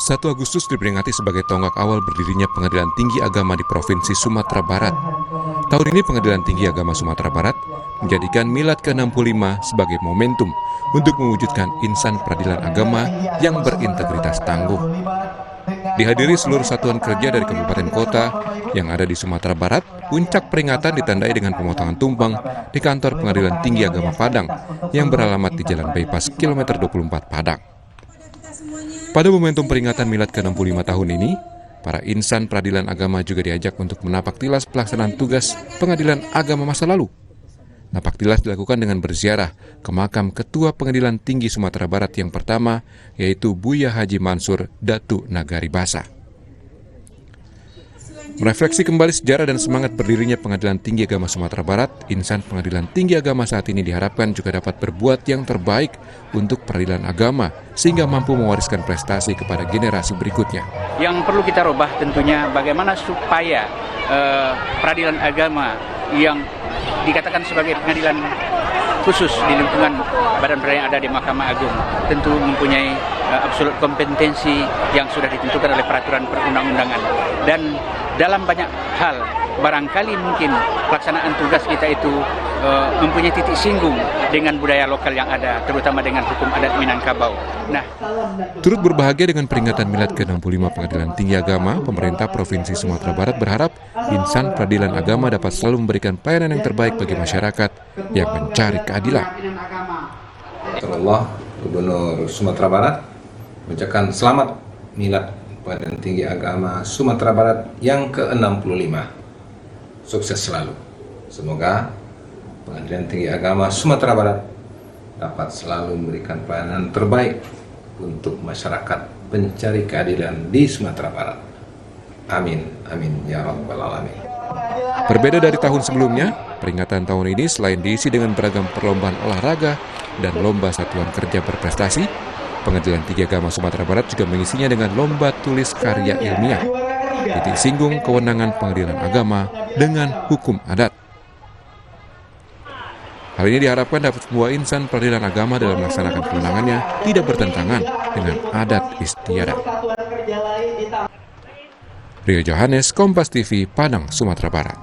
1 Agustus diperingati sebagai tonggak awal berdirinya Pengadilan Tinggi Agama di Provinsi Sumatera Barat. Tahun ini Pengadilan Tinggi Agama Sumatera Barat menjadikan Milad ke-65 sebagai momentum untuk mewujudkan insan peradilan agama yang berintegritas tangguh. Dihadiri seluruh satuan kerja dari kabupaten kota yang ada di Sumatera Barat, puncak peringatan ditandai dengan pemotongan tumpeng di kantor Pengadilan Tinggi Agama Padang yang beralamat di Jalan Bypass Kilometer 24 Padang. Pada momentum peringatan Milad ke-65 tahun ini, para insan peradilan agama juga diajak untuk menapak tilas pelaksanaan tugas pengadilan agama masa lalu. Napak tilas dilakukan dengan berziarah ke makam Ketua Pengadilan Tinggi Sumatera Barat yang pertama, yaitu Buya Haji Mansur Datu Nagari Basa. Merefleksi kembali sejarah dan semangat berdirinya Pengadilan Tinggi Agama Sumatera Barat, insan Pengadilan Tinggi Agama saat ini diharapkan juga dapat berbuat yang terbaik untuk peradilan agama, sehingga mampu mewariskan prestasi kepada generasi berikutnya. Yang perlu kita rubah tentunya bagaimana supaya peradilan agama yang dikatakan sebagai pengadilan khusus di lingkungan badan peradilan yang ada di Mahkamah Agung tentu mempunyai absolut kompetensi yang sudah ditentukan oleh peraturan perundang-undangan, dan dalam banyak hal barangkali mungkin pelaksanaan tugas kita itu mempunyai titik singgung dengan budaya lokal yang ada, terutama dengan hukum adat Minangkabau. Turut berbahagia dengan peringatan Milad ke-65 Pengadilan Tinggi Agama, pemerintah Provinsi Sumatera Barat berharap insan peradilan agama dapat selalu memberikan pelayanan yang terbaik bagi masyarakat yang mencari keadilan. Allah, Gubernur Sumatera Barat mengucapkan selamat Milad Pengadilan Tinggi Agama Sumatera Barat yang ke-65. Sukses selalu. Semoga Pengadilan Tinggi Agama Sumatera Barat dapat selalu memberikan pelayanan terbaik untuk masyarakat pencari keadilan di Sumatera Barat. Amin, amin, ya rabbal alamin. Berbeda dari tahun sebelumnya, peringatan tahun ini selain diisi dengan beragam perlombaan olahraga dan lomba satuan kerja berprestasi, Pengadilan Tinggi Agama Sumatera Barat juga mengisinya dengan lomba tulis karya ilmiah, titik singgung kewenangan pengadilan agama dengan hukum adat. Hal ini diharapkan dapat membawa insan peradilan agama dalam melaksanakan kewenangannya tidak bertentangan dengan adat istiadat. Rio Johannes, Kompas TV, Padang, Sumatera Barat.